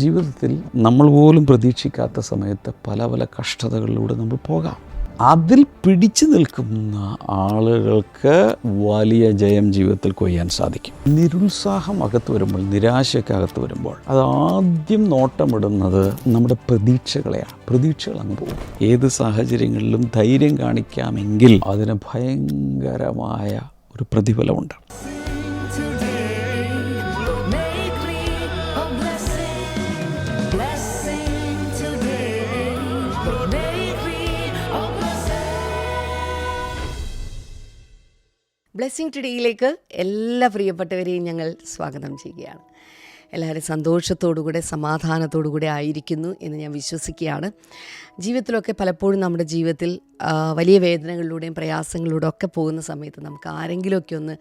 ജീവിതത്തിൽ നമ്മൾ പോലും പ്രതീക്ഷിക്കാത്ത സമയത്ത് പല പല കഷ്ടതകളിലൂടെ നമ്മൾ പോകാം. അതിൽ പിടിച്ചു നിൽക്കുന്ന ആളുകൾക്ക് വലിയ ജയം ജീവിതത്തിൽ കൊയ്യാൻ സാധിക്കും. നിരുത്സാഹം അകത്ത് വരുമ്പോൾ, നിരാശയൊക്കെ അകത്ത് വരുമ്പോൾ അത് ആദ്യം നോട്ടമിടുന്നത് നമ്മുടെ പ്രതീക്ഷകളെയാണ്. പ്രതീക്ഷകൾ അങ്ങ് പോകും. ഏത് സാഹചര്യങ്ങളിലും ധൈര്യം കാണിക്കാമെങ്കിൽ അതിന് ഭയങ്കരമായ ഒരു പ്രതിഫലമുണ്ട്. ബ്ലെസ്സിങ് ടുഡേയിലേക്ക് എല്ലാ പ്രിയപ്പെട്ടവരെയും ഞങ്ങൾ സ്വാഗതം ചെയ്യുകയാണ്. എല്ലാവരും സന്തോഷത്തോടുകൂടെ സമാധാനത്തോടുകൂടെ ആയിരിക്കുന്നു എന്ന് ഞാൻ വിശ്വസിക്കുകയാണ്. ജീവിതത്തിലൊക്കെ പലപ്പോഴും നമ്മുടെ ജീവിതത്തിൽ വലിയ വേദനകളിലൂടെയും പ്രയാസങ്ങളിലൂടെ ഒക്കെ പോകുന്ന സമയത്ത് നമുക്ക് ആരെങ്കിലുമൊക്കെ ഒന്ന്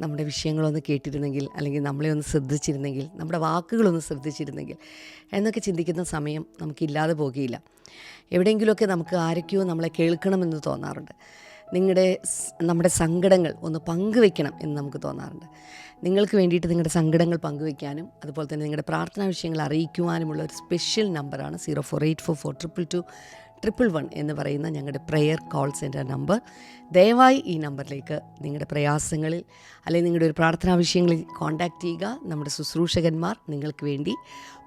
നമ്മുടെ വിഷയങ്ങളൊന്ന് കേട്ടിരുന്നെങ്കിൽ, അല്ലെങ്കിൽ നമ്മളെ ഒന്ന് ശ്രദ്ധിച്ചിരുന്നെങ്കിൽ, നമ്മുടെ വാക്കുകളൊന്ന് ശ്രദ്ധിച്ചിരുന്നെങ്കിൽ എന്നൊക്കെ ചിന്തിക്കുന്ന സമയം നമുക്കില്ലാതെ പോകുകയില്ല. എവിടെയെങ്കിലുമൊക്കെ നമുക്ക് ആരൊക്കെയോ നമ്മളെ കേൾക്കണമെന്ന് തോന്നാറുണ്ട്. നമ്മുടെ സങ്കടങ്ങൾ ഒന്ന് പങ്കുവെക്കണം എന്ന് നമുക്ക് തോന്നാറുണ്ട്. നിങ്ങൾക്ക് വേണ്ടിയിട്ട് നിങ്ങളുടെ സങ്കടങ്ങൾ പങ്കുവെക്കാനും അതുപോലെ തന്നെ നിങ്ങളുടെ പ്രാർത്ഥനാ വിഷയങ്ങൾ അറിയിക്കുവാനുമുള്ള ഒരു സ്പെഷ്യൽ നമ്പറാണ് 0484222111 എന്ന് പറയുന്ന ഞങ്ങളുടെ പ്രെയർ കോൾ സെൻറ്റർ നമ്പർ. ദയവായി ഈ നമ്പറിലേക്ക് നിങ്ങളുടെ പ്രയാസങ്ങളിൽ അല്ലെങ്കിൽ നിങ്ങളുടെ ഒരു പ്രാർത്ഥനാ വിഷയങ്ങളിൽ കോൺടാക്റ്റ് ചെയ്യുക. നമ്മുടെ ശുശ്രൂഷകന്മാർ നിങ്ങൾക്ക് വേണ്ടി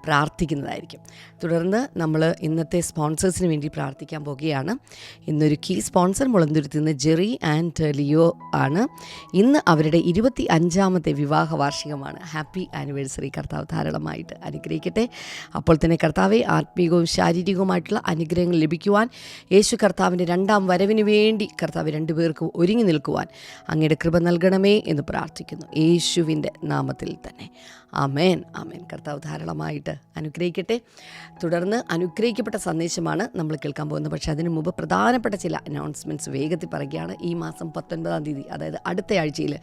പ്രാർത്ഥിക്കുന്നതായിരിക്കും. തുടർന്ന് നമ്മൾ ഇന്നത്തെ സ്പോൺസേഴ്സിന് വേണ്ടി പ്രാർത്ഥിക്കാൻ പോകുകയാണ്. ഇന്നൊരു കീ സ്പോൺസർ മുളന്തുരുത്തിൽ നിന്ന് ജെറി ആൻഡ് ലിയോ ആണ്. ഇന്ന് അവരുടെ 25ാമത്തെ വിവാഹ വാർഷികമാണ്. Happy anniversary. കർത്താവ് ധാരാളമായിട്ട് അനുഗ്രഹിക്കട്ടെ. അപ്പോൾ തന്നെ കർത്താവെ ആത്മീയവും ശാരീരികവുമായിട്ടുള്ള അനുഗ്രഹങ്ങൾ ലഭിക്കുവാൻ, യേശു കർത്താവിൻ്റെ രണ്ടാം വരവിന് വേണ്ടി കർത്താവ് രണ്ടുപേർക്കും ഒരുങ്ങി നിൽക്കുവാൻ അങ്ങയുടെ കൃപ നൽകണമേ എന്ന് പ്രാർത്ഥിക്കുന്നു, യേശുവിൻ്റെ നാമത്തിൽ തന്നെ. ആമേൻ, ആമേൻ. കർത്താവ് ധാരാളമായിട്ട് അനുഗ്രഹിക്കട്ടെ. തുടർന്ന് അനുഗ്രഹിക്കപ്പെട്ട സന്ദേശമാണ് നമ്മൾ കേൾക്കാൻ പോകുന്നത്. പക്ഷേ അതിനു മുമ്പ് പ്രധാനപ്പെട്ട ചില അനൗൺസ്മെൻറ്റ്സ് വേഗത്തിൽ പറയുകയാണ്. ഈ മാസം 19-ാം തീയതി, അതായത് അടുത്ത ആഴ്ചയിൽ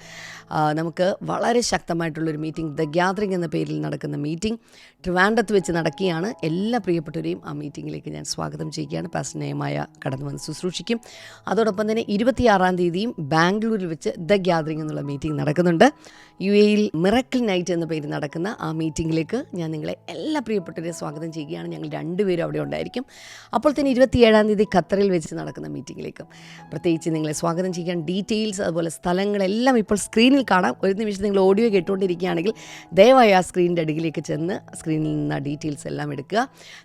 നമുക്ക് വളരെ ശക്തമായിട്ടുള്ളൊരു മീറ്റിംഗ്, ദ ഗ്യാദറിംഗ് എന്ന പേരിൽ നടക്കുന്ന മീറ്റിംഗ് ട്രിവാൻഡ്രത്ത് വെച്ച് നടക്കുകയാണ്. എല്ലാ പ്രിയപ്പെട്ടവരെയും ആ മീറ്റിങ്ങിലേക്ക് ഞാൻ സ്വാഗതം ചെയ്യുകയാണ്. പാസ്റ്റർ നയമായ കടന്നു വന്ന് ശുശ്രൂഷിക്കും. അതോടൊപ്പം തന്നെ 26-ാം തീയതിയും ബാംഗ്ലൂരിൽ വെച്ച് ദ ഗ്യാദറിംഗ് എന്നുള്ള മീറ്റിംഗ് നടക്കുന്നുണ്ട്. UAE മിറക്കിൾ നൈറ്റ് എന്ന പേരിൽ നടക്കുന്ന ആ മീറ്റിങ്ങിലേക്ക് ഞാൻ നിങ്ങളെ എല്ലാ പ്രിയപ്പെട്ടവരെയും സ്വാഗതം ചെയ്യുകയാണ്. ഞങ്ങൾ രണ്ടുപേരും അവിടെ ഉണ്ടായിരിക്കും. അപ്പോൾ തന്നെ 27-ാം തീയതി ഖത്തറിൽ വെച്ച് നടക്കുന്ന മീറ്റിങ്ങിലേക്കും പ്രത്യേകിച്ച് നിങ്ങളെ സ്വാഗതം ചെയ്യാൻ. ഡീറ്റെയിൽസ് അതുപോലെ സ്ഥലങ്ങളെല്ലാം ഇപ്പോൾ സ്ക്രീനിൽ കാണാം. ഒരു നിമിഷം നിങ്ങൾ ഓഡിയോ കേട്ടുകൊണ്ടിരിക്കുകയാണെങ്കിൽ ദയവായി ആ സ്ക്രീനിൻ്റെ അടിയിലേക്ക് ചെന്ന് സ്ക്രീനിൽ നിന്ന് ഡീറ്റെയിൽസ് എല്ലാം എടുക്കുക.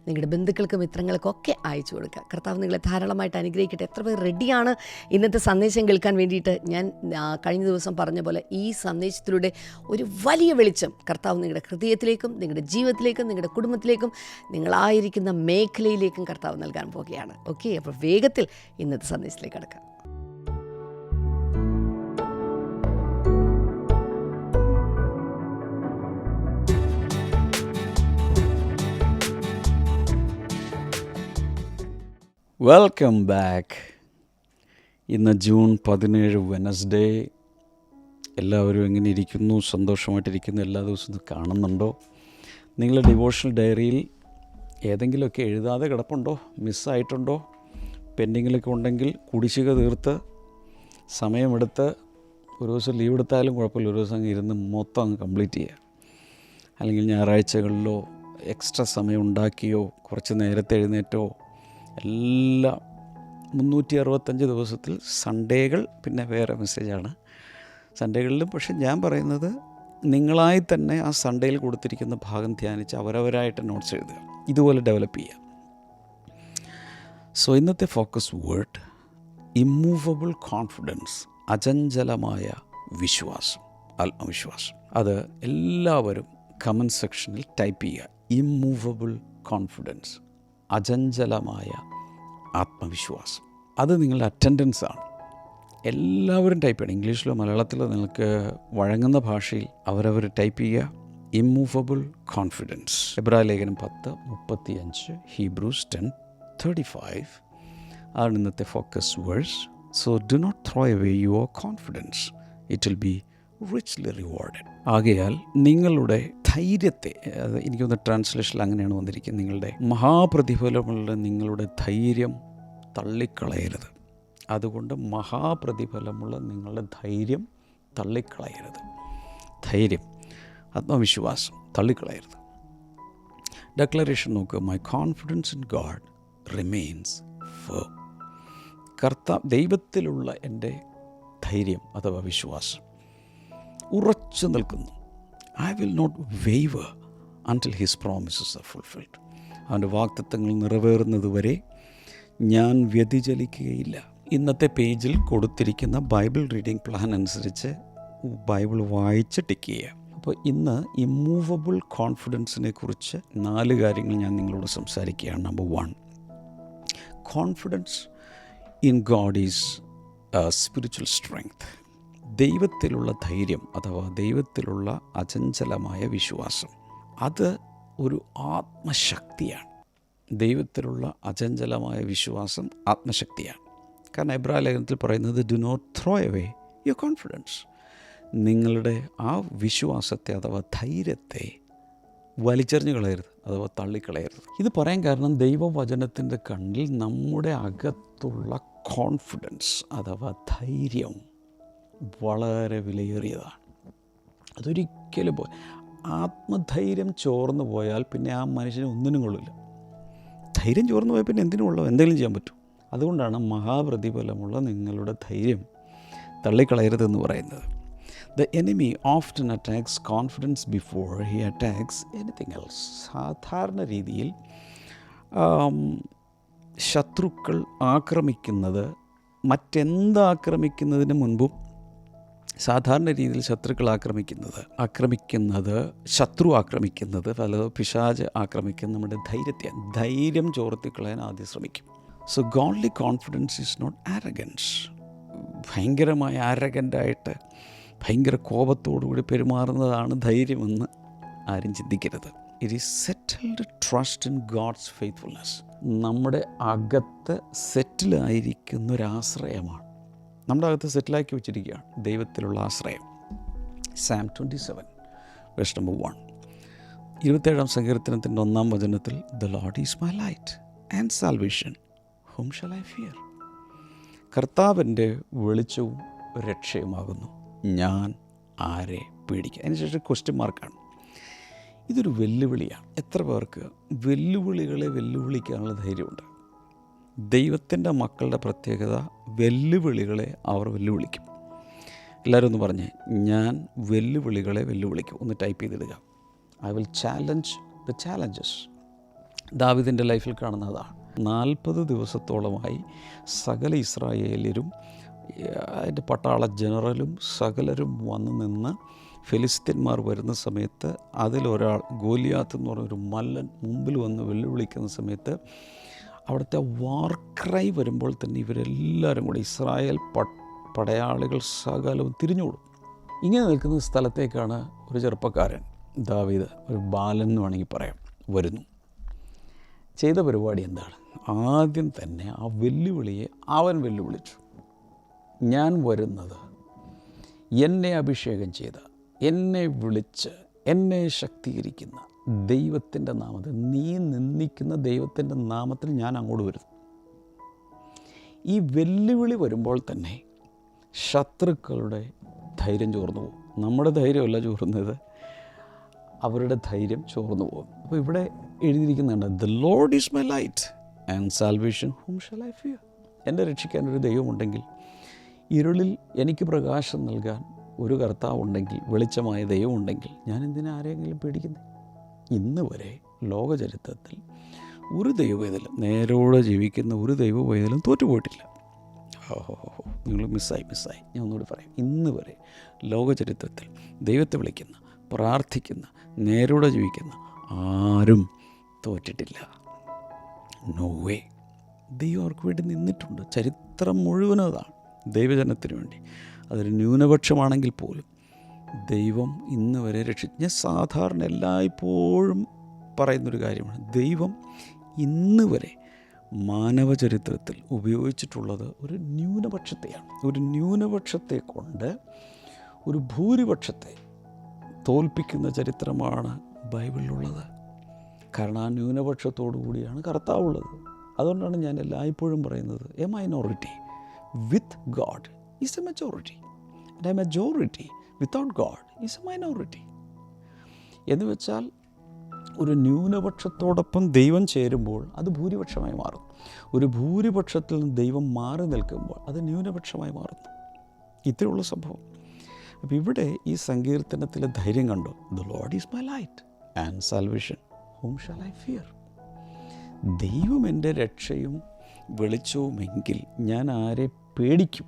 നിങ്ങളുടെ ബന്ധുക്കൾക്കും മിത്രങ്ങൾക്കും ഒക്കെ അയച്ചു കൊടുക്കുക. കർത്താവ് നിങ്ങളെ ധാരാളമായിട്ട് അനുഗ്രഹിക്കട്ടെ. എത്ര പേർ റെഡിയാണ് ഇന്നത്തെ സന്ദേശം കേൾക്കാൻ വേണ്ടിയിട്ട്? ഞാൻ കഴിഞ്ഞ ദിവസം പറഞ്ഞ പോലെ ഈ സന്ദേശത്തിലൂടെ ഒരു വലിയ വെളിച്ചം കർത്താവ് നിങ്ങളുടെ ഹൃദയത്തിലേക്കും നിങ്ങളുടെ ജീവിതത്തിലേക്കും നിങ്ങളുടെ കുടുംബത്തിലേക്കും നിങ്ങളായിരിക്കുന്ന മേഖലയിലേക്കും കർത്താവ് നൽകാൻ പോകുകയാണ്. ഓക്കെ, അപ്പോൾ വേഗത്തിൽ ഇന്നത്തെ സന്ദേശത്തിലേക്ക് കടക്കാം. Welcome back. ഇന്ന് ജൂൺ 17 വെനസ്ഡേ. എല്ലാവരും എങ്ങനെ ഇരിക്കുന്നു? സന്തോഷമായിട്ടിരിക്കുന്നു? എല്ലാ ദിവസവും കാണുന്നുണ്ടോ? നിങ്ങളുടെ ഡിവോഷണൽ ഡയറിയിൽ ഏതെങ്കിലുമൊക്കെ എഴുതാതെ കിടപ്പുണ്ടോ? മിസ്സായിട്ടുണ്ടോ? പെൻഡിങ്ങിലൊക്കെ ഉണ്ടെങ്കിൽ കുടിശ്ശിക തീർത്ത് സമയമെടുത്ത് ഒരു ദിവസം ലീവ് എടുത്താലും കുഴപ്പമില്ല, ഒരു ദിവസം അങ്ങ് ഇരുന്ന് മൊത്തം അങ്ങ് കംപ്ലീറ്റ് ചെയ്യുക. അല്ലെങ്കിൽ ഞായറാഴ്ചകളിലോ എക്സ്ട്രാ സമയം ഉണ്ടാക്കിയോ കുറച്ച് നേരത്തെ എഴുന്നേറ്റോ എല്ലാം 365 ദിവസത്തിൽ സൺഡേകൾ പിന്നെ വേറെ മെസ്സേജാണ്. സൺഡേകളിലും പക്ഷെ ഞാൻ പറയുന്നത് നിങ്ങളായി തന്നെ ആ സൺഡേയിൽ കൊടുത്തിരിക്കുന്ന ഭാഗം ധ്യാനിച്ച് അവരവരായിട്ട് നോട്ട്സ് എഴുതുക. ഇതുപോലെ ഡെവലപ്പ് ചെയ്യുക. സോ ഇന്നത്തെ ഫോക്കസ് വേർഡ് ഇമ്മൂവബിൾ കോൺഫിഡൻസ്, അചഞ്ചലമായ വിശ്വാസം, ആത്മവിശ്വാസം. അത് എല്ലാവരും കമൻറ്റ് സെക്ഷനിൽ ടൈപ്പ് ചെയ്യുക. ഇമ്മൂവബിൾ കോൺഫിഡൻസ്, അചഞ്ചലമായ ആത്മവിശ്വാസം. അത് നിങ്ങളുടെ അറ്റൻഡൻസാണ്. എല്ലാവരും ടൈപ്പ് ചെയ്യണം. ഇംഗ്ലീഷിലോ മലയാളത്തിലോ നിങ്ങൾക്ക് വഴങ്ങുന്ന ഭാഷയിൽ അവരവർ ടൈപ്പ് ചെയ്യുക. Immovable confidence. എബ്രായ ലേഖനം 10:35, ഹീബ്രൂസ് 10:35 ആണ് ഇന്നത്തെ focus verse. So do not throw away your confidence, it will be richly rewarded. ആകയാൽ നിങ്ങളുടെ ധൈര്യത്തെ, എനിക്കൊന്ന് ട്രാൻസ്ലേഷനിൽ അങ്ങനെയാണ് വന്നിരിക്കുന്നത്, നിങ്ങളുടെ മഹാപ്രതിഫലമുള്ള നിങ്ങളുടെ ധൈര്യം തള്ളിക്കളയരുത്. അതുകൊണ്ട് മഹാപ്രതിഫലമുള്ള നിങ്ങളുടെ ധൈര്യം തള്ളിക്കളയരുത്. ധൈര്യം, ആത്മവിശ്വാസം തള്ളിക്കളയരുത്. ഡെക്ലറേഷൻ നോക്കുക, my confidence in God remains firm. ദൈവത്തിലുള്ള എൻ്റെ ധൈര്യം അഥവാ വിശ്വാസം ഉറച്ചു നിൽക്കുന്നു. I will not waver until his promises are fulfilled. അവൻ്റെ വാഗ്ദത്തങ്ങൾ നിറവേറുന്നത് വരെ ഞാൻ വ്യതിചലിക്കുകയില്ല. ഇന്നത്തെ പേജിൽ കൊടുത്തിരിക്കുന്ന ബൈബിൾ റീഡിംഗ് പ്ലാൻ അനുസരിച്ച് ബൈബിൾ വായിച്ച് ടിക്ക് ചെയ്യുക. അപ്പോൾ ഇന്ന് ഇമ്മൂവബിൾ കോൺഫിഡൻസിനെ കുറിച്ച് 4 കാര്യങ്ങൾ ഞാൻ നിങ്ങളോട് സംസാരിക്കുകയാണ്. Number 1, confidence in God is spiritual strength. ദൈവത്തിലുള്ള ധൈര്യം അഥവാ ദൈവത്തിലുള്ള അചഞ്ചലമായ വിശ്വാസം, അത് ഒരു ആത്മശക്തിയാണ്. ദൈവത്തിലുള്ള അചഞ്ചലമായ വിശ്വാസം ആത്മശക്തിയാണ്. കാരണം എബ്രായ ലേഖനത്തിൽ പറയുന്നത്, do not throw away your confidence. നിങ്ങളുടെ ആ വിശ്വാസത്തെ അഥവാ ധൈര്യത്തെ വലിച്ചെറിഞ്ഞു കളയരുത് അഥവാ തള്ളിക്കളയരുത്. ഇത് പറയാൻ കാരണം ദൈവവചനത്തിൻ്റെ കണ്ണിൽ നമ്മുടെ അകത്തുള്ള കോൺഫിഡൻസ് അഥവാ ധൈര്യം വളരെ വിലയേറിയതാണ്. അതൊരിക്കലും ആത്മധൈര്യം ചോർന്നു പോയാൽ പിന്നെ ആ മനുഷ്യന് ഒന്നിനും കൊള്ളില്ല. ധൈര്യം ചോർന്നു പോയാൽ പിന്നെ എന്തിനും ഉള്ളൂ, എന്തെങ്കിലും ചെയ്യാൻ പറ്റും. അതുകൊണ്ടാണ് മഹാപ്രതിഫലമുള്ള നിങ്ങളുടെ ധൈര്യം തള്ളിക്കളയരുതെന്ന് പറയുന്നത്. The enemy often attacks confidence before he attacks anything else. സാധാരണ രീതിയിൽ ശത്രുക്കൾ ആക്രമിക്കുന്നത് മറ്റെന്താക്രമിക്കുന്നതിന് മുൻപും സാധാരണ രീതിയിൽ ശത്രു ആക്രമിക്കുന്നത് പല പിശാച് ആക്രമിക്കുന്ന നമ്മുടെ ധൈര്യത്തെ, ധൈര്യം ചോർത്തിക്കളയാൻ ആദ്യം ശ്രമിക്കും. So godly confidence is not arrogance. ഭയങ്കരമായ ആരഗൻ്റായിട്ട് ഭയങ്കര കോപത്തോടുകൂടി പെരുമാറുന്നതാണ് ധൈര്യമെന്ന് ആരും ചിന്തിക്കരുത്. It is settled trust in God's faithfulness. നമ്മുടെ അകത്ത് സെറ്റിലായിരിക്കുന്നൊരാശ്രയമാണ്. നമ്മുടെ അകത്ത് സെറ്റിലാക്കി വെച്ചിരിക്കുകയാണ് ദൈവത്തിലുള്ള ആശ്രയം. സാം 27 വേഴ്സ് നമ്പർ 1, 27-ാം സങ്കീർത്തനത്തിൻ്റെ 1-ാം വചനത്തിൽ, the lord is my light and salvation, whom shall I fear? കർത്താവിൻ്റെ വെളിച്ചവും രക്ഷയുമാകുന്നു, ഞാൻ ആരെ പേടിക്കുക? അതിനുശേഷം ക്വസ്റ്റ്യൻ മാർക്കാണ്. ഇതൊരു വെല്ലുവിളിയാണ്. എത്ര പേർക്ക് വെല്ലുവിളികളെ വെല്ലുവിളിക്കാനുള്ള ധൈര്യമുണ്ട്? ദൈവത്തിൻ്റെ മക്കളുടെ പ്രത്യേകത, വെല്ലുവിളികളെ അവർ വെല്ലുവിളിക്കും. എല്ലാവരും ഒന്ന് പറഞ്ഞേ, ഞാൻ വെല്ലുവിളികളെ വെല്ലുവിളിക്കും. ഒന്ന് ടൈപ്പ് ചെയ്തിടുക. I will challenge the challenges. ദാവീദിൻ്റെ ലൈഫിൽ കാണുന്നതാണ്. 40 ദിവസത്തോളമായി സകല ഇസ്രായേലരും അതിൻ്റെ പട്ടാള ജനറലും സകലരും വന്നു നിന്ന് ഫിലിസ്തീന്മാർ വരുന്ന സമയത്ത് അതിലൊരാൾ ഗോലിയാത്ത് എന്ന് പറഞ്ഞൊരു മല്ലൻ മുമ്പിൽ വന്ന് വെല്ലുവിളിക്കുന്ന സമയത്ത് അവിടുത്തെ വാർ ക്രൈ വരുമ്പോൾ തന്നെ ഇവരെല്ലാവരും കൂടി ഇസ്രായേൽ പടയാളികൾ സകലവും തിരിഞ്ഞോടും. ഇങ്ങനെ നിൽക്കുന്ന സ്ഥലത്തേക്കാണ് ഒരു ചെറുപ്പക്കാരൻ, ദാവീദ്, ഒരു ബാലൻ എന്ന് വേണമെങ്കിൽ പറയാം, വരുന്നു. ചെയ്ത പരിപാടി എന്താണ്? ആദ്യം തന്നെ ആ വെല്ലുവിളിയെ അവൻ വെല്ലുവിളിച്ചു. ഞാൻ വരുന്നത് എന്നെ അഭിഷേകം ചെയ്ത, എന്നെ വിളിച്ച്, എന്നെ ശക്തീകരിക്കുന്ന ദൈവത്തിൻ്റെ നാമത്തിൽ, നീ നിന്ദിക്കുന്ന ദൈവത്തിൻ്റെ നാമത്തിൽ ഞാൻ അങ്ങോട്ട് വരുന്നു. ഈ വെല്ലുവിളി വരുമ്പോൾ തന്നെ ശത്രുക്കളുടെ ധൈര്യം ചോർന്നു പോകും. നമ്മുടെ ധൈര്യമല്ല ചോർന്നത്, അവരുടെ ധൈര്യം ചോർന്നു പോകും. അപ്പോൾ ഇവിടെ എഴുതിയിരിക്കുന്നുണ്ട്, the lord is my light and salvation, whom shall I fear? എന്നെ രക്ഷിക്കാൻ ഒരു ദൈവമുണ്ടെങ്കിൽ, ഇരുളിൽ എനിക്ക് പ്രകാശം നൽകാൻ ഒരു കർത്താവുണ്ടെങ്കിൽ, വെളിച്ചമായ ദൈവമുണ്ടെങ്കിൽ, ഞാൻ എന്തിനാ ആരെങ്കിലും പേടിക്കുന്നത്? ഇന്ന് വരെ ലോകചരിത്രത്തിൽ ഒരു ദൈവവേദലും, നേരോടെ ജീവിക്കുന്ന ഒരു ദൈവവേദലും തോറ്റുപോയിട്ടില്ല. നിങ്ങൾ മിസ്സായി. ഞാൻ ഒന്നുകൂടി പറയാം. ഇന്ന് വരെ ലോകചരിത്രത്തിൽ ദൈവത്തെ വിളിക്കുന്ന, പ്രാർത്ഥിക്കുന്ന, നേരോടെ ജീവിക്കുന്ന ആരും തോറ്റിട്ടില്ല. No way. ദൈവം അവർക്ക് വേണ്ടി നിന്നിട്ടുണ്ട്. ചരിത്രം മുഴുവനും അതാണ്, ദൈവജനത്തിന് വേണ്ടി. അതൊരു ന്യൂനപക്ഷമാണെങ്കിൽ പോലും ദൈവം ഇന്ന് വരെ ഞാൻ സാധാരണ എല്ലായ്പ്പോഴും പറയുന്നൊരു കാര്യമാണ്, ദൈവം ഇന്ന് വരെ മാനവചരിത്രത്തിൽ ഉപയോഗിച്ചിട്ടുള്ളത് ഒരു ന്യൂനപക്ഷത്തെയാണ്. ഒരു ന്യൂനപക്ഷത്തെ കൊണ്ട് ഒരു ഭൂരിപക്ഷത്തെ തോൽപ്പിക്കുന്ന ചരിത്രമാണ് ബൈബിളിലുള്ളത്. കാരണം ആ ന്യൂനപക്ഷത്തോടു കൂടിയാണ് കർത്താവുള്ളത്. അതുകൊണ്ടാണ് ഞാൻ എല്ലായ്പ്പോഴും പറയുന്നത്, A minority with God is A majority, and A majority without God is A minority. എന്ന് വെച്ചാൽ ഒരു ന്യൂനപക്ഷത്തോടൊപ്പം ദൈവം ചേരുമ്പോൾ അത് ഭൂരിപക്ഷമായി മാറും. ഒരു ഭൂരിപക്ഷത്തിൽ നിന്ന് ദൈവം മാറി നിൽക്കുമ്പോൾ അത് ന്യൂനപക്ഷമായി മാറുന്നു. ഇത്രയുള്ള സംഭവം. അപ്പോൾ ഇവിടെ ഈ സങ്കീർത്തനത്തിലെ ധൈര്യം കണ്ടോ? The lord is my light and salvation, whom shall I fear? ദൈവം എൻ്റെ രക്ഷയും വെളിച്ചവുമെങ്കിൽ ഞാൻ ആരെ പേടിക്കും?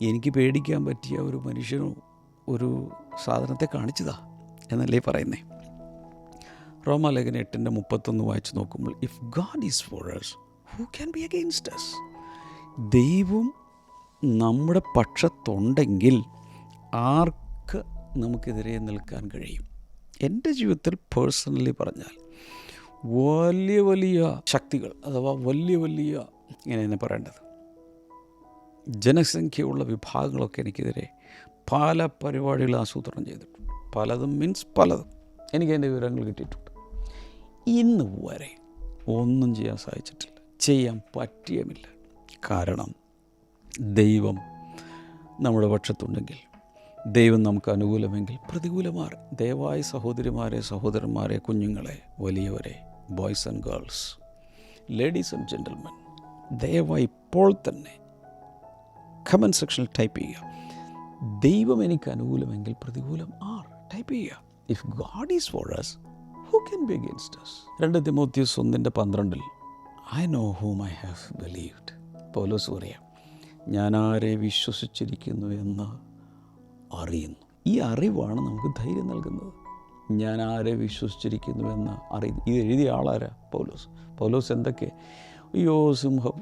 എനിക്ക് പേടിക്കാൻ പറ്റിയ ഒരു മനുഷ്യനോ ഒരു സാധനത്തെ കാണിച്ചതാ എന്നല്ലേ പറയുന്നേ. റോമാലേഖനം 8:31 വായിച്ച് നോക്കുമ്പോൾ, if God is for us, who can be against us? ദൈവം നമ്മുടെ പക്ഷത്തുണ്ടെങ്കിൽ ആർക്ക് നമുക്കെതിരെ നിൽക്കാൻ കഴിയും? എൻ്റെ ജീവിതത്തിൽ പേഴ്സണലി പറഞ്ഞാൽ വലിയ വലിയ ശക്തികൾ, അഥവാ വലിയ വലിയ ഇങ്ങനെ തന്നെ പറയേണ്ടത്, ജനസംഖ്യയുള്ള വിഭാഗങ്ങളൊക്കെ എനിക്കെതിരെ പല പരിപാടികൾ ആസൂത്രണം ചെയ്തിട്ടുണ്ട്. പലതും മീൻസ് പലതും എനിക്കതിൻ്റെ വിവരങ്ങൾ കിട്ടിയിട്ടുണ്ട്. ഇന്ന് വരെ ഒന്നും ചെയ്യാൻ സാധിച്ചിട്ടില്ല, ചെയ്യാൻ പറ്റിയുമില്ല. കാരണം ദൈവം നമ്മുടെ പക്ഷത്തുണ്ടെങ്കിൽ, ദൈവം നമുക്ക് അനുകൂലമെങ്കിൽ പ്രതികൂലമാർ. ദയവായി സഹോദരിമാരെ, സഹോദരന്മാരെ, കുഞ്ഞുങ്ങളെ, വലിയവരെ, boys and girls, ladies and gentlemen, ദയവായി ഇപ്പോൾ തന്നെ കമൻറ്റ് സെക്ഷനിൽ ടൈപ്പ് ചെയ്യുക, ദൈവം എനിക്ക് അനുകൂലമെങ്കിൽ പ്രതികൂലം ആർ. ടൈപ്പ് ചെയ്യുക. If God is for us, who can be against us? 2 തിമോത്തിയോസ് 1:12 I know whom I have believed. പൗലോസ് പറയാം, ഞാൻ ആരെ വിശ്വസിച്ചിരിക്കുന്നു എന്ന് അറിയുന്നു. ഈ അറിവാണ് നമുക്ക് ധൈര്യം നൽകുന്നത്. ഞാൻ ആരെ വിശ്വസിച്ചിരിക്കുന്നു എന്ന് അറിയുന്നു. ഇത് എഴുതിയ ആളാരാ? പൗലോസ്. പൗലോസ് എന്തൊക്കെ, അയ്യോ സിംഹം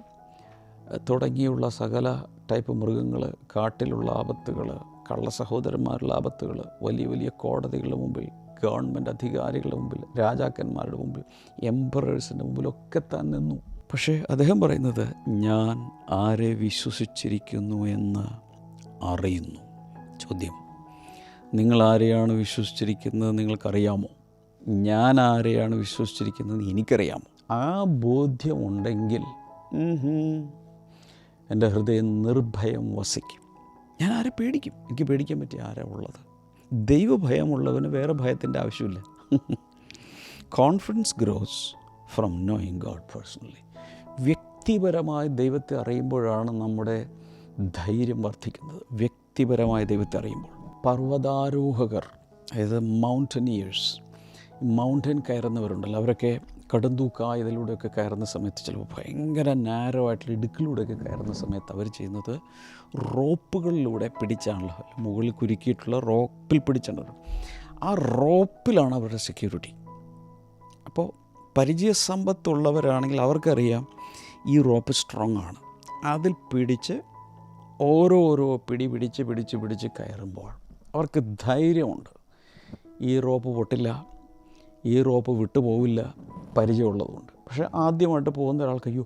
തുടങ്ങിയുള്ള സകല ടൈപ്പ് മൃഗങ്ങൾ, കാട്ടിലുള്ള ആപത്തുകൾ, കള്ള സഹോദരന്മാരുടെ ആപത്തുകൾ, വലിയ വലിയ കോടതികളുടെ മുമ്പിൽ, ഗവൺമെൻറ് അധികാരികളുടെ മുമ്പിൽ, രാജാക്കന്മാരുടെ മുമ്പിൽ, എംപറേഴ്സിൻ്റെ മുമ്പിലൊക്കെ താൻ നിന്നു. പക്ഷേ അദ്ദേഹം പറയുന്നത്, ഞാൻ ആരെ വിശ്വസിച്ചിരിക്കുന്നു എന്ന് അറിയുന്നു. ചോദ്യം, നിങ്ങൾ ആരെയാണ് വിശ്വസിച്ചിരിക്കുന്നത് നിങ്ങൾക്കറിയാമോ? ഞാൻ ആരെയാണ് വിശ്വസിച്ചിരിക്കുന്നത് എനിക്കറിയാമോ? ആ ബോധ്യമുണ്ടെങ്കിൽ എൻ്റെ ഹൃദയം നിർഭയം വസിക്കും. ഞാൻ ആരെ പേടിക്കും? എനിക്ക് പേടിക്കാൻ പറ്റിയ ആരാ ഉള്ളത്? ദൈവഭയമുള്ളവന് വേറെ ഭയത്തിൻ്റെ ആവശ്യമില്ല. Confidence gross from knowing God personally. വ്യക്തിപരമായി ദൈവത്തെ അറിയുമ്പോഴാണ് നമ്മുടെ ധൈര്യം വർദ്ധിക്കുന്നത്. വ്യക്തിപരമായ ദൈവത്തെ അറിയുമ്പോൾ. പർവ്വതാരോഹകർ, അതായത് മൗണ്ടനിയേഴ്സ്, മൗണ്ടൻ കയറുന്നവരുണ്ടല്ലോ, അവരൊക്കെ കടുന്തൂക്കായതിലൂടെയൊക്കെ കയറുന്ന സമയത്ത് ചിലപ്പോൾ ഭയങ്കര നാരോ ആയിട്ടുള്ള ഇടുക്കിലൂടെയൊക്കെ കയറുന്ന സമയത്ത് അവർ ചെയ്യുന്നത് റോപ്പുകളിലൂടെ പിടിച്ചാണല്ലോ, മുകളിൽ കുരുക്കിയിട്ടുള്ള റോപ്പിൽ പിടിച്ചാണ്. ആ റോപ്പിലാണ് അവരുടെ സെക്യൂരിറ്റി. അപ്പോൾ പരിചയസമ്പത്തുള്ളവരാണെങ്കിൽ അവർക്കറിയാം ഈ റോപ്പ് സ്ട്രോങ് ആണ്. അതിൽ പിടിച്ച് ഓരോ പിടി പിടിച്ച് കയറുമ്പോൾ അവർക്ക് ധൈര്യമുണ്ട്. ഈ റോപ്പ് പൊട്ടില്ല, ഈ റോപ്പ് വിട്ടു പോവില്ല, പരിചയമുള്ളതുകൊണ്ട്. പക്ഷേ ആദ്യമായിട്ട് പോകുന്ന ഒരാൾക്ക്, അയ്യോ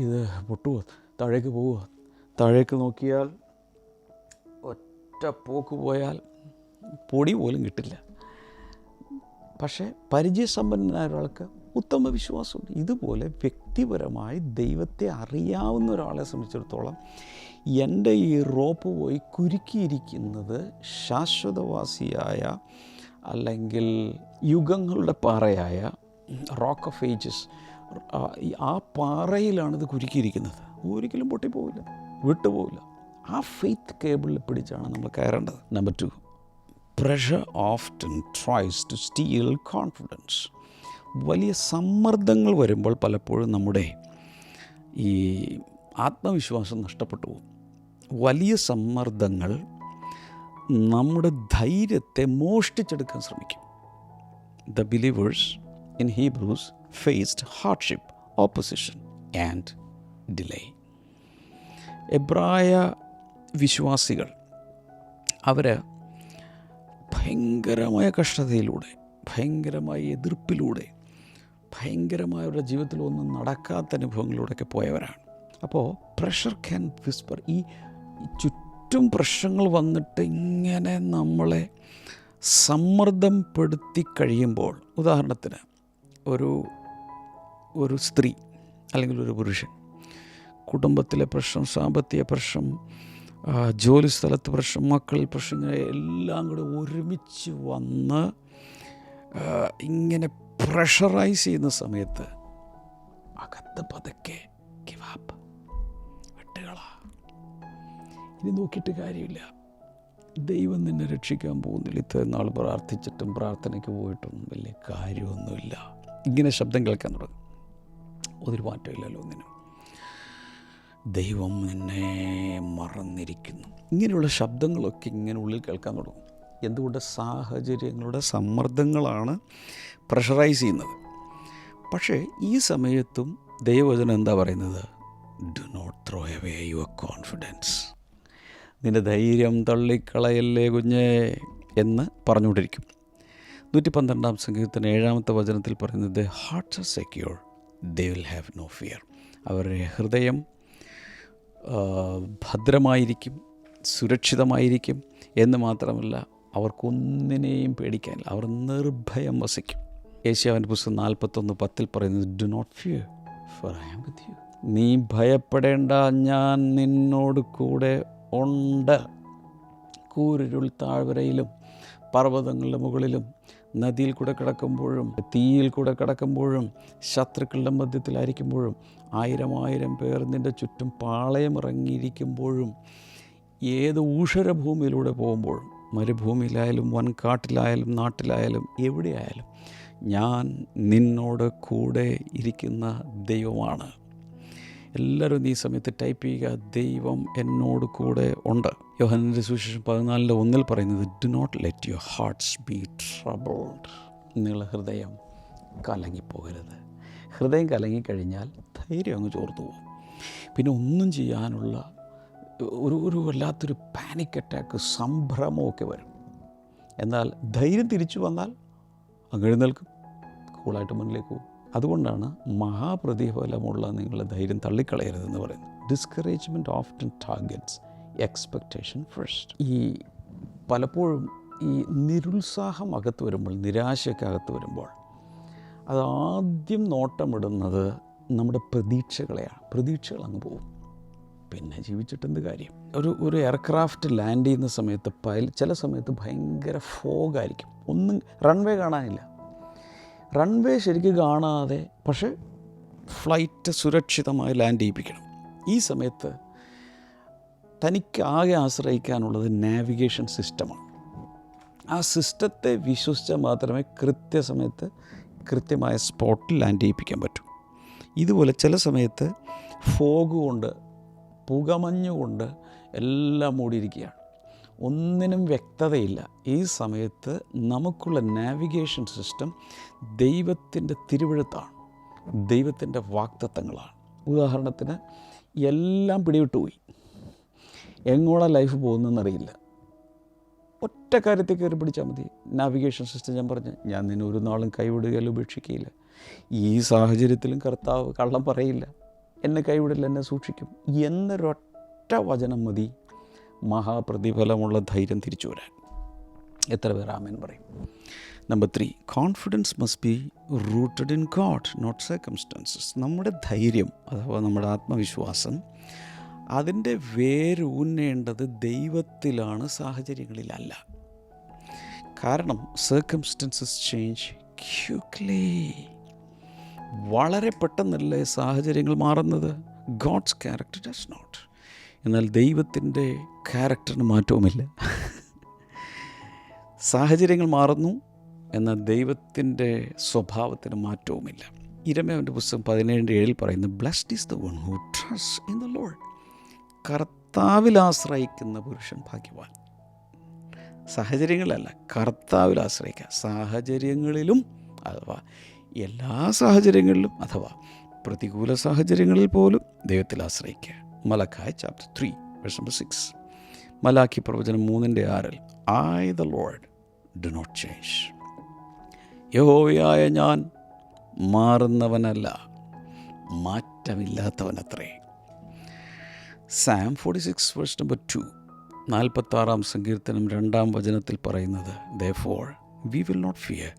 ഇത് പൊട്ടുമോ, താഴേക്ക് പോവുക, താഴേക്ക് നോക്കിയാൽ ഒറ്റ പോക്ക് പോയാൽ പൊടി പോലും കിട്ടില്ല. പക്ഷേ പരിചയസമ്പന്നനായ ഒരാൾക്ക് ഉത്തമ വിശ്വാസമുണ്ട്. ഇതുപോലെ വ്യക്തിപരമായി ദൈവത്തെ അറിയാവുന്ന ഒരാളെ സംബന്ധിച്ചിടത്തോളം എൻ്റെ ഈ റോപ്പ് പോയി കുരുക്കിയിരിക്കുന്നത് ശാശ്വതവാസിയായ, അല്ലെങ്കിൽ യുഗങ്ങളുടെ പാറയായ റോക്ക് ഓഫ് ഏജസ്, ആ പാറയിലാണിത് കുരുക്കിയിരിക്കുന്നത്. ഒരിക്കലും പൊട്ടിപ്പോവില്ല, വിട്ടുപോവില്ല. ആ ഫെയ്ത്ത് കേബിളിൽ പിടിച്ചാണ് നമ്മൾ കയറേണ്ടത്. Number 2, pressure often tries to steal confidence. വലിയ സമ്മർദ്ദങ്ങൾ വരുമ്പോൾ പലപ്പോഴും നമ്മുടെ ഈ ആത്മവിശ്വാസം നഷ്ടപ്പെട്ടു പോകും. വലിയ സമ്മർദ്ദങ്ങൾ നമ്മുടെ ധൈര്യത്തെ മോഷ്ടിച്ചെടുക്കാൻ ശ്രമിക്കും. The believers in Hebrews faced hardship, opposition and delay. എബ്രായ വിശ്വാസികൾ അവർ ഭയങ്കരമായ കഷ്ടതയിലൂടെ, ഭയങ്കരമായ എതിർപ്പിലൂടെ, ഭയങ്കരമായ അവരുടെ ജീവിതത്തിൽ ഒന്നും നടക്കാത്ത അനുഭവങ്ങളിലൂടെയൊക്കെ പോയവരാണ്. അപ്പോൾ പ്രഷർ ക്യാൻ വിസ്പർ. ഈ ചുറ്റും പ്രശ്നങ്ങൾ വന്നിട്ട് ഇങ്ങനെ നമ്മളെ സമ്മർദ്ദപ്പെടുത്തി കഴിയുമ്പോൾ, ഉദാഹരണത്തിന് ഒരു സ്ത്രീ അല്ലെങ്കിൽ ഒരു പുരുഷൻ, കുടുംബത്തിലെ പ്രശ്നം, സാമ്പത്തിക പ്രശ്നം, ജോലി സ്ഥലത്ത് പ്രശ്നം, മക്കളിൽ പ്രശ്നം, ഇങ്ങനെ എല്ലാം കൂടെ ഒരുമിച്ച് വന്ന് ഇങ്ങനെ പ്രഷറൈസ് ചെയ്യുന്ന സമയത്ത് അകത്ത് പതുക്കെ ഗിവാപ്പ് വെട്ടുകളാ. ഇനി നോക്കിയിട്ട് കാര്യമില്ല, ദൈവം നിന്നെ രക്ഷിക്കാൻ പോകുന്നില്ല. ഇത്ര നാൾ പ്രാർത്ഥിച്ചിട്ടും പ്രാർത്ഥനയ്ക്ക് പോയിട്ടൊന്നും വലിയ കാര്യമൊന്നുമില്ല. ഇങ്ങനെ ശബ്ദം കേൾക്കാൻ തുടങ്ങും. ഒരു മാറ്റമില്ലല്ലോ ഒന്നിനും. ദൈവം നിന്നെ മറന്നിരിക്കുന്നു. ഇങ്ങനെയുള്ള ശബ്ദങ്ങളൊക്കെ ഇങ്ങനെ ഉള്ളിൽ കേൾക്കാൻ തുടങ്ങും. എന്തുകൊണ്ട്? സാഹചര്യങ്ങളുടെ സമ്മർദ്ദങ്ങളാണ് പ്രഷറൈസ് ചെയ്യുന്നത്. പക്ഷേ ഈ സമയത്തും ദൈവവചനം എന്താ പറയുന്നത്? Do not throw away your confidence. നിൻ്റെ ധൈര്യം തള്ളിക്കളയല്ലേ കുഞ്ഞേ എന്ന് പറഞ്ഞുകൊണ്ടിരിക്കും. 112-ാം സങ്കീർത്തനം 7-ാമത്തെ വചനത്തിൽ പറയുന്നത്, the hearts are secure, they will have no fear. അവരുടെ ഹൃദയം ഭദ്രമായിരിക്കും, സുരക്ഷിതമായിരിക്കും എന്ന് മാത്രമല്ല അവർക്കൊന്നിനെയും പേടിക്കാനില്ല. അവർ നിർഭയം വസിക്കും. യേശയ്യാവിൻ്റെ പുസ്തകം 41:10 പറയുന്നത്, do not fear for I am with you. നീ ഭയപ്പെടേണ്ട, ഞാൻ നിന്നോട് കൂടെ ഉണ്ട്. കൂരിരുൾ താഴ്വരയിലും പർവ്വതങ്ങളുടെ മുകളിലും നദിയിൽ കൂടെ കിടക്കുമ്പോഴും തീയിൽ കൂടെ കിടക്കുമ്പോഴും ശത്രുക്കളുടെ മധ്യത്തിലായിരിക്കുമ്പോഴും 1000 പേർ നിൻ്റെ ചുറ്റും പാളയമിറങ്ങിയിരിക്കുമ്പോഴും ഏത് ഊഷരഭൂമിയിലൂടെ പോകുമ്പോഴും മരുഭൂമിയിലായാലും വൻകാട്ടിലായാലും നാട്ടിലായാലും എവിടെയായാലും ഞാൻ നിന്നോട് കൂടെ ഇരിക്കുന്ന ദൈവമാണ്. എല്ലാവരും ഈ സമയത്ത് ടൈപ്പ് ചെയ്യുക, ദൈവം എന്നോട് കൂടെ ഉണ്ട്. യോഹന്നാന്റെ സുവിശേഷം 14:1 പറയുന്നത്, do not let your hearts be troubled. നിങ്ങളുടെ ഹൃദയം കലങ്ങിപ്പോകരുത്. ഹൃദയം കലങ്ങിക്കഴിഞ്ഞാൽ ധൈര്യം അങ്ങ് ചോർന്നു പോകും. പിന്നെ ഒന്നും ചെയ്യാനുള്ള ഒരു വല്ലാത്തൊരു പാനിക് അറ്റാക്ക്, സംഭ്രമമൊക്കെ വരും. എന്നാൽ ധൈര്യം തിരിച്ചു വന്നാൽ അങ്ങ് എഴുന്നേൽക്കും, കൂളായിട്ട് മുന്നിലേക്ക് പോകും. അതുകൊണ്ടാണ് മഹാപ്രതിഫലമുള്ള നിങ്ങളുടെ ധൈര്യം തള്ളിക്കളയരുതെന്ന് പറയുന്നത്. Discouragement often targets expectation first. ഈ പലപ്പോഴും ഈ നിരുത്സാഹം അകത്ത് വരുമ്പോൾ, നിരാശയൊക്കെ അകത്ത് വരുമ്പോൾ അതാദ്യം നോട്ടമിടുന്നത് നമ്മുടെ പ്രതീക്ഷകളെയാണ്. പ്രതീക്ഷകൾ അങ്ങ് പോകും. പിന്നെ ജീവിച്ചിട്ടെന്ത് കാര്യം? ഒരു എയർക്രാഫ്റ്റ് ലാൻഡ് ചെയ്യുന്ന സമയത്ത് ചില സമയത്ത് ഭയങ്കര ഫോഗായിരിക്കും. ഒന്നും റൺവേ കാണാനില്ല. റൺവേ ശരിക്കും കാണാതെ പക്ഷേ ഫ്ലൈറ്റ് സുരക്ഷിതമായി ലാൻഡ് ചെയ്യിപ്പിക്കണം. ഈ സമയത്ത് തനിക്ക് ആകെ ആശ്രയിക്കാനുള്ളത് നാവിഗേഷൻ സിസ്റ്റമാണ്. ആ സിസ്റ്റത്തെ വിശ്വസിച്ചാൽ മാത്രമേ കൃത്യസമയത്ത് കൃത്യമായ സ്പോട്ടിൽ ലാൻഡ് ചെയ്യിപ്പിക്കാൻ പറ്റൂ. ഇതുപോലെ ചില സമയത്ത് ഫോഗ് കൊണ്ട്, പുകമഞ്ഞുകൊണ്ട് എല്ലാം മൂടിയിരിക്കുകയാണ്, ഒന്നിനും വ്യക്തതയില്ല. ഈ സമയത്ത് നമുക്കുള്ള നാവിഗേഷൻ സിസ്റ്റം ദൈവത്തിൻ്റെ തിരുവെഴുത്താണ്, ദൈവത്തിൻ്റെ വാഗ്ദത്തങ്ങളാണ്. ഉദാഹരണത്തിന് എല്ലാം പിടിവിട്ടുപോയി, എങ്ങോട്ടാ ലൈഫ് പോകുന്നതെന്നറിയില്ല. ഒറ്റ കാര്യത്തിൽ കയറി പിടിച്ചാൽ മതി. നാവിഗേഷൻ സിസ്റ്റം ഞാൻ നിന്നെ ഒരു നാളും കൈവിടുകയല്ല, ഉപേക്ഷിക്കുകയില്ല. ഈ സാഹചര്യത്തിലും കർത്താവ് കള്ളം പറയില്ല, എന്നെ കൈവിടില്ല, എന്നെ സൂക്ഷിക്കും എന്നൊരൊറ്റ വചനം മതി മഹാപ്രതിഫലമുള്ള ധൈര്യം തിരിച്ചു വരാൻ. എത്ര പേർ ആമേൻ പറയും? Number 3, confidence must be rooted in God, not circumstances. നമ്മുടെ ധൈര്യം അഥവാ നമ്മുടെ ആത്മവിശ്വാസം അതിൻ്റെ വേരൂന്നേണ്ടത് ദൈവത്തിലാണ്, സാഹചര്യങ്ങളിലല്ല. കാരണം സർക്കംസ്റ്റൻസസ് ചേഞ്ച് ക്വിക്ക്ലി. വളരെ പെട്ടെന്നല്ലേ സാഹചര്യങ്ങൾ മാറുന്നത്. God's character does not. എന്നാൽ ദൈവത്തിൻ്റെ ക്യാരക്ടറിന് മാറ്റവുമില്ല. സാഹചര്യങ്ങൾ മാറുന്നു, എന്നാൽ ദൈവത്തിൻ്റെ സ്വഭാവത്തിന് മാറ്റവുമില്ല. യിരെമ്യാവിൻ്റെ പുസ്തകം 17:7 പറയുന്നു, blessed is the one who trust in the Lord. കർത്താവിൽ ആശ്രയിക്കുന്ന പുരുഷൻ ഭാഗ്യവാൻ. സാഹചര്യങ്ങളിലല്ല, കർത്താവിൽ ആശ്രയിക്കുക. സാഹചര്യങ്ങളിലും അഥവാ എല്ലാ സാഹചര്യങ്ങളിലും അഥവാ പ്രതികൂല സാഹചര്യങ്ങളിൽ പോലും ദൈവത്തിൽ ആശ്രയിക്കുക. Malachi chapter 3 verse number 6. Malachi പ്രവചനം 3:6, I the Lord do not change. യഹോവയായ ഞാൻ മാറുന്നവനല്ല, മാറ്റമില്ലാത്തവനത്രേ. സാം 46 verse number 2, 46-ാം സങ്കീർത്തനം 2-ാം വചനത്തിൽ പറയുന്നത്, therefore we will not fear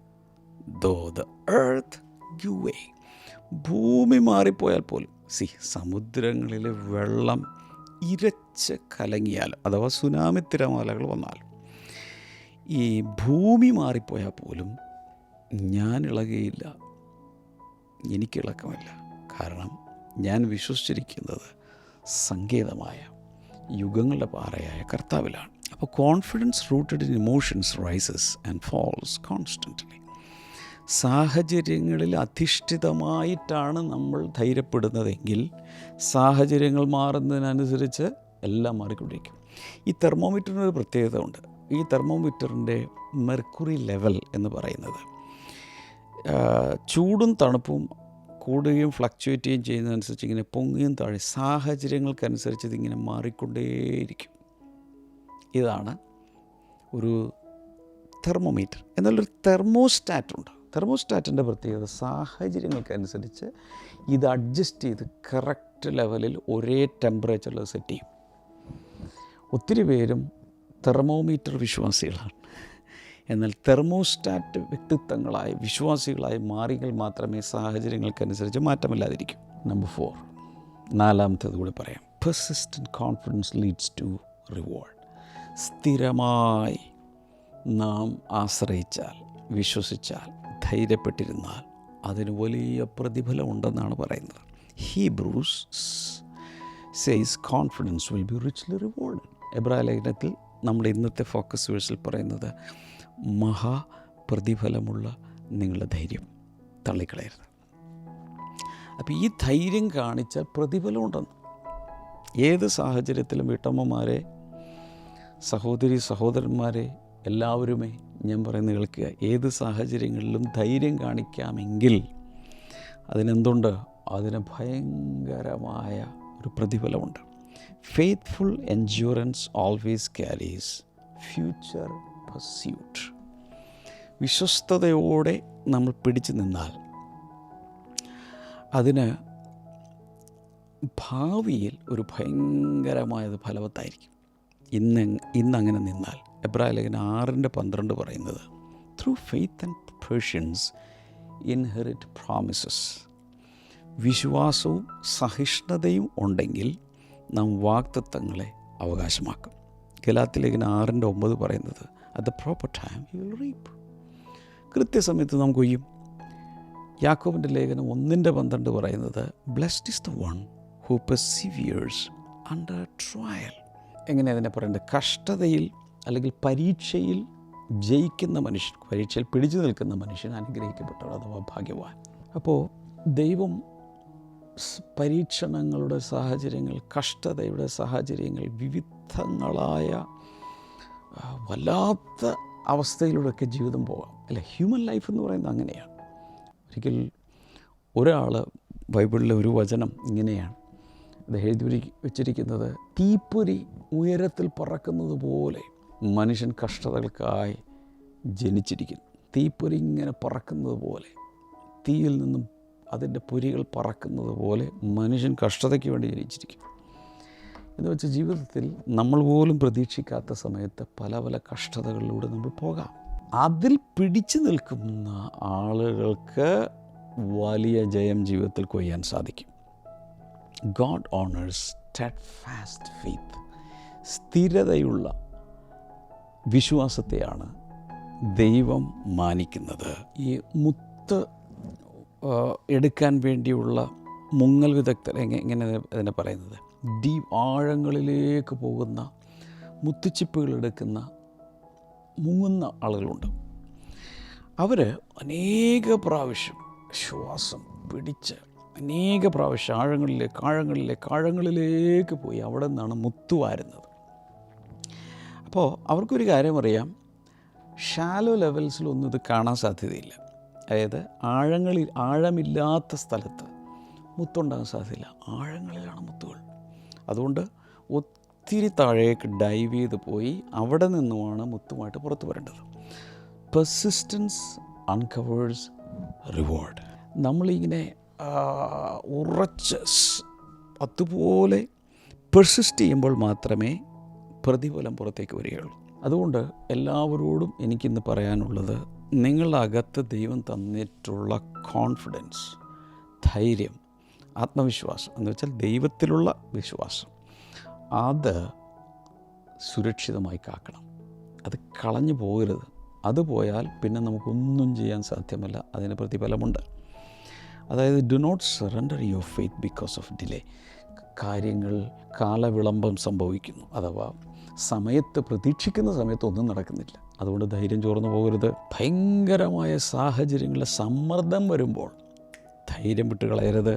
though the earth give way. ഭൂമി മാറിപ്പോയാൽ പോലും, സമുദ്രങ്ങളിലെ വെള്ളം ഇരച്ച് കലങ്ങിയാൽ അഥവാ സുനാമി തിരമാലകൾ വന്നാൽ, ഈ ഭൂമി മാറിപ്പോയാൽ പോലും ഞാൻ ഇളകിയില്ല, എനിക്കിളക്കമില്ല. കാരണം ഞാൻ വിശ്വസിച്ചിരിക്കുന്നത് സംഗീതമായ യുഗങ്ങളുടെ പാറയായ കർത്താവിലാണ്. അപ്പോൾ confidence rooted in emotions rises and falls constantly. സാഹചര്യങ്ങളിൽ അധിഷ്ഠിതമായിട്ടാണ് നമ്മൾ ധൈര്യപ്പെടുന്നതെങ്കിൽ സാഹചര്യങ്ങൾ മാറുന്നതിനനുസരിച്ച് എല്ലാം മാറിക്കൊണ്ടിരിക്കും. ഈ തെർമോമീറ്ററിനൊരു പ്രത്യേകത ഉണ്ട്. ഈ തെർമോമീറ്ററിൻ്റെ മെർക്കുറി ലെവൽ എന്ന് പറയുന്നത് ചൂടും തണുപ്പും കൂടുകയും ഫ്ലക്ച്വേറ്റ് ചെയ്യുകയും ചെയ്യുന്നതനുസരിച്ച് ഇങ്ങനെ പൊങ്ങുകയും താഴെ സാഹചര്യങ്ങൾക്കനുസരിച്ച് ഇതിങ്ങനെ മാറിക്കൊണ്ടേയിരിക്കും. ഇതാണ് ഒരു തെർമോമീറ്റർ. എന്നാലൊരു തെർമോസ്റ്റാറ്റുണ്ട്. തെർമോസ്റ്റാറ്റിൻ്റെ പ്രത്യേകത സാഹചര്യങ്ങൾക്കനുസരിച്ച് ഇത് അഡ്ജസ്റ്റ് ചെയ്ത് കറക്റ്റ് ലെവലിൽ ഒരേ ടെമ്പറേച്ചറിൽ സെറ്റ് ചെയ്യും. ഒത്തിരി പേരും തെർമോമീറ്റർ വിശ്വാസികളാണ്. എന്നാൽ തെർമോസ്റ്റാറ്റ് വ്യക്തിത്വങ്ങളായി വിശ്വാസികളായി മാറിയെങ്കിൽ മാത്രമേ സാഹചര്യങ്ങൾക്കനുസരിച്ച് മാറ്റമില്ലാതിരിക്കും. നമ്പർ 4, നാലാമത്തേത് കൂടി പറയാം. Persistent confidence leads to reward. സ്ഥിരമായി നാം ആശ്രയിച്ചാൽ, വിശ്വസിച്ചാൽ, ധൈര്യപ്പെട്ടിരുന്നാൽ അതിന് വലിയ പ്രതിഫലം ഉണ്ടെന്നാണ് പറയുന്നത്. Hebrews says confidence will be richly rewarded. എബ്രായ ലേഖനത്തിൽ നമ്മുടെ ഇന്നത്തെ ഫോക്കസ് വേഴ്സിൽ പറയുന്നത് മഹാപ്രതിഫലമുള്ള നിങ്ങളുടെ ധൈര്യം തള്ളിക്കളയരുത്. അപ്പോൾ ഈ ധൈര്യം കാണിച്ചാൽ പ്രതിഫലമുണ്ടെന്ന്. ഏത് സാഹചര്യത്തിലും വീട്ടമ്മമാരെ, സഹോദരി സഹോദരന്മാരെ, എല്ലാവരുമേ ഞാൻ പറയുന്നത് കേൾക്കുക. ഏത് സാഹചര്യങ്ങളിലും ധൈര്യം കാണിക്കാമെങ്കിൽ അതിനെന്തുണ്ട്? അതിന് ഭയങ്കരമായ ഒരു പ്രതിഫലമുണ്ട്. Faithful endurance always carries future pursuit. വിശ്വസ്തയോടെ നമ്മൾ പിടിച്ചു നിന്നാൽ അതിന് ഭാവിയിൽ ഒരു ഭയങ്കരമായത് ഫലവത്തായിരിക്കും. ഇന്നങ്ങനെ നിന്നാൽ എബ്രായ ലേഖനം 6:12 പറയുന്നത് through faith and patience inherit promises. വിശ്വാസവും സഹിഷ്ണുതയും ഉണ്ടെങ്കിൽ നാം വാഗ്ദത്തങ്ങളെ അവകാശമാക്കും. ഗലാത്യ ലേഖനം 6:9 പറയുന്നത് at the proper time you will reap. കൃത്യസമയത്ത് നാം കൊയ്യും. യാക്കോബിൻ്റെ ലേഖനം 1:12 പറയുന്നത് blessed is the one who perseveres under trial. എങ്ങനെ അതിനെ പറയുന്നത്? കഷ്ടതയിൽ അല്ലെങ്കിൽ പരീക്ഷയിൽ ജയിക്കുന്ന മനുഷ്യൻ, പരീക്ഷയിൽ പിടിച്ചു നിൽക്കുന്ന മനുഷ്യൻ അനുഗ്രഹിക്കപ്പെട്ടവർ അഥവാ ഭാഗ്യവാൻ. അപ്പോൾ ദൈവം പരീക്ഷണങ്ങളുടെ സാഹചര്യങ്ങൾ, കഷ്ടതയുടെ സാഹചര്യങ്ങൾ, വിവിധങ്ങളായ വല്ലാത്ത അവസ്ഥയിലൂടെയൊക്കെ ജീവിതം പോകാം അല്ലേ? ഹ്യൂമൻ ലൈഫ് എന്ന് പറയുന്നത് അങ്ങനെയാണ്. ഒരിക്കൽ ഒരാൾ ബൈബിളിലെ ഒരു വചനം ഇങ്ങനെയാണ് അത് എഴുതി വെച്ചിരിക്കുന്നത്: തീപ്പൊരി ഉയരത്തിൽ പറക്കുന്നത് പോലെ മനുഷ്യൻ കഷ്ടതകൾക്കായി ജനിച്ചിരിക്കുന്നു. തീപ്പൊരി ഇങ്ങനെ പറക്കുന്നത് പോലെ, തീയിൽ നിന്നും അതിൻ്റെ പൊരികൾ പറക്കുന്നത് പോലെ മനുഷ്യൻ കഷ്ടതയ്ക്ക് വേണ്ടി ജനിച്ചിരിക്കും. എന്ന് വെച്ചാൽ ജീവിതത്തിൽ നമ്മൾ പോലും പ്രതീക്ഷിക്കാത്ത സമയത്ത് പല പല കഷ്ടതകളിലൂടെ നമ്മൾ പോകാം. അതിൽ പിടിച്ചു നിൽക്കുന്ന ആളുകൾക്ക് വലിയ ജയം ജീവിതത്തിൽ കൊയ്യാൻ സാധിക്കും. God honors steadfast faith. സ്ഥിരതയുള്ള വിശ്വാസത്തെയാണ് ദൈവം മാനിക്കുന്നത്. ഈ മുത്ത് എടുക്കാൻ വേണ്ടിയുള്ള മുങ്ങൽ വിദഗ്ധർ എങ്ങനെ അതിനെ പറയുന്നത്? ആഴങ്ങളിലേക്ക് പോകുന്ന മുത്തുച്ചിപ്പുകൾ എടുക്കുന്ന മുങ്ങുന്ന ആളുകളുണ്ട്. അവർ അനേക പ്രാവശ്യം ശ്വാസം പിടിച്ച് അനേക പ്രാവശ്യം ആഴങ്ങളിലേക്ക് പോയി അവിടെ നിന്നാണ് മുത്തുവാരുന്നത്. അപ്പോൾ അവർക്കൊരു കാര്യം അറിയാം, ഷാലോ ലെവൽസിലൊന്നും ഇത് കാണാൻ സാധ്യതയില്ല. അതായത് ആഴമില്ലാത്ത സ്ഥലത്ത് മുത്തുണ്ടാകാൻ സാധ്യതയില്ല. ആഴങ്ങളിലാണ് മുത്തുകൾ. അതുകൊണ്ട് ഒത്തിരി താഴേക്ക് ഡൈവ് ചെയ്ത് പോയി അവിടെ നിന്നുമാണ് മുത്തുമായിട്ട് പുറത്തു വരേണ്ടത്. Persistence uncovers reward. നമ്മളിങ്ങനെ ഉറച്ച് അതുപോലെ പെർസിസ്റ്റ് ചെയ്യുമ്പോൾ മാത്രമേ പ്രതിഫലം പുറത്തേക്ക് വരികയുള്ളൂ. അതുകൊണ്ട് എല്ലാവരോടും എനിക്കിന്ന് പറയാനുള്ളത്, നിങ്ങളുടെ അകത്ത് ദൈവം തന്നിട്ടുള്ള കോൺഫിഡൻസ്, ധൈര്യം, ആത്മവിശ്വാസം എന്ന് വെച്ചാൽ ദൈവത്തിലുള്ള വിശ്വാസം, അത് സുരക്ഷിതമായി കാക്കണം. അത് കളഞ്ഞു പോകരുത്. അത് പോയാൽ പിന്നെ നമുക്കൊന്നും ചെയ്യാൻ സാധ്യമല്ല, അതിന് പ്രതിഫലമുണ്ട്. അതായത് do not surrender your faith because of delay. കാര്യങ്ങൾ കാലവിളംബം സംഭവിക്കുന്നു, അഥവാ സമയത്ത് പ്രതീക്ഷിക്കുന്ന സമയത്ത് ഒന്നും നടക്കുന്നില്ല. അതുകൊണ്ട് ധൈര്യം ചോർന്നു പോകരുത്. ഭയങ്കരമായ സാഹചര്യങ്ങളിലെ സമ്മർദ്ദം വരുമ്പോൾ ധൈര്യം വിട്ട് കളയരുത്.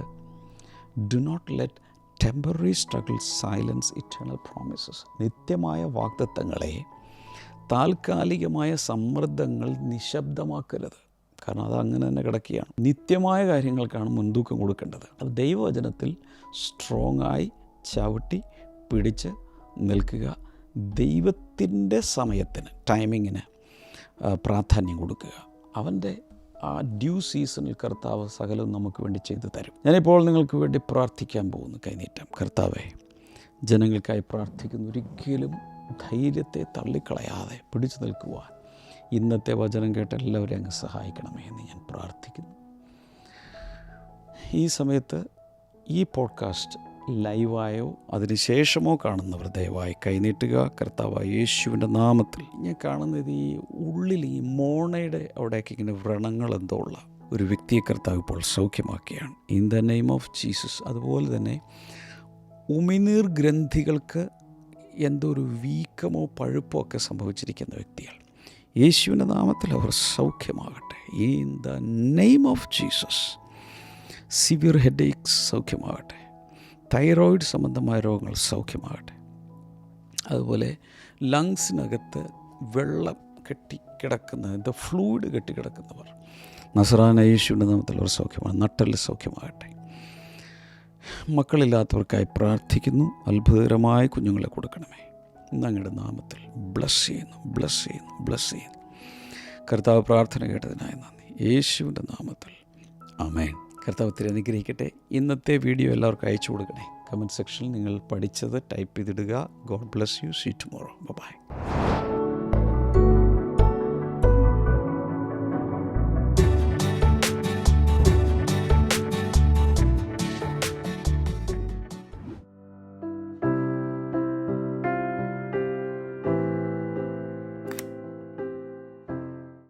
Do not let temporary struggle silence eternal promises. നിത്യമായ വാഗ്ദത്തങ്ങളെ താൽക്കാലികമായ സമ്മർദ്ദങ്ങൾ നിശബ്ദമാക്കരുത്. കാരണം അത് അങ്ങനെ തന്നെ കിടക്കുകയാണ്. നിത്യമായ കാര്യങ്ങൾക്കാണ് മുൻതൂക്കം കൊടുക്കേണ്ടത്. അത് ദൈവവചനത്തിൽ സ്ട്രോങ്ങായി ചവിട്ടി പിടിച്ച് നിൽക്കുക. ദൈവത്തിൻ്റെ സമയത്തിന്, ടൈമിങ്ങിന് പ്രാധാന്യം കൊടുക്കുക. അവൻ്റെ ആ ഡ്യൂ സീസണിൽ കർത്താവ് സകലവും നമുക്ക് വേണ്ടി ചെയ്തു തരും. ഞാനിപ്പോൾ നിങ്ങൾക്ക് വേണ്ടി പ്രാർത്ഥിക്കാൻ പോകുന്നു. കൈനീട്ടം. കർത്താവേ, ജനങ്ങൾക്കായി പ്രാർത്ഥിക്കുന്നു. ഒരിക്കലും ധൈര്യത്തെ തള്ളിക്കളയാതെ പിടിച്ചു നിൽക്കുവാൻ ഇന്നത്തെ വചനം കേട്ട് എല്ലാവരെയും അങ്ങ് സഹായിക്കണമേ എന്ന് ഞാൻ പ്രാർത്ഥിക്കുന്നു. ഈ സമയത്ത് ഈ പോഡ്കാസ്റ്റ് ലൈവായോ അതിനുശേഷമോ കാണുന്നവർ ദയവായി കൈനീട്ടുക. കർത്താവായ യേശുവിൻ്റെ നാമത്തിൽ. ഞാൻ കാണുന്നത് ഈ ഉള്ളിൽ ഈ മോണയുടെ അവിടേക്ക് ഇങ്ങനെ വ്രണങ്ങൾ എന്തോ ഉള്ള ഒരു വ്യക്തിയെ കർത്താവ് ഇപ്പോൾ സൗഖ്യമാക്കിയാണ്. In the name of Jesus. അതുപോലെ തന്നെ ഉമിനീർ ഗ്രന്ഥികൾക്ക് എന്തോ ഒരു വീക്കമോ പഴുപ്പോ ഒക്കെ സംഭവിച്ചിരിക്കുന്ന വ്യക്തികൾ, യേശുവിൻ്റെ നാമത്തിൽ അവർ സൗഖ്യമാകട്ടെ. In the name of Jesus. Severe headaches സൗഖ്യമാകട്ടെ. തൈറോയിഡ് സംബന്ധമായ രോഗങ്ങൾ സൗഖ്യമാകട്ടെ. അതുപോലെ ലങ്സിനകത്ത് വെള്ളം കെട്ടിക്കിടക്കുന്ന ഫ്ലൂയിഡ് കെട്ടിക്കിടക്കുന്നവർ, നസറാന യേശുവിൻ്റെ നാമത്തിൽ അവർ സൗഖ്യമാണ്. നട്ടെല്ല് സൗഖ്യമാകട്ടെ. മക്കളില്ലാത്തവർക്കായി പ്രാർത്ഥിക്കുന്നു. അത്ഭുതകരമായ കുഞ്ഞുങ്ങളെ കൊടുക്കണമേ. അങ്ങയുടെ നാമത്തിൽ ബ്ലസ് ചെയ്യുന്നു, ബ്ലസ് ചെയ്യുന്നു, ബ്ലസ് ചെയ്യുന്നു. കർത്താവ് പ്രാർത്ഥന കേട്ടതിനായി നന്ദി. യേശുവിൻ്റെ നാമത്തിൽ ആമേൻ. കർത്താവ് ഒത്തിരി അനുഗ്രഹിക്കട്ടെ. ഇന്നത്തെ വീഡിയോ എല്ലാവർക്കും അയച്ചു കൊടുക്കണേ. കമൻറ്റ് സെക്ഷനിൽ നിങ്ങൾ പഠിച്ചത് ടൈപ്പ് ചെയ്തിടുക. God bless you. See tomorrow. By.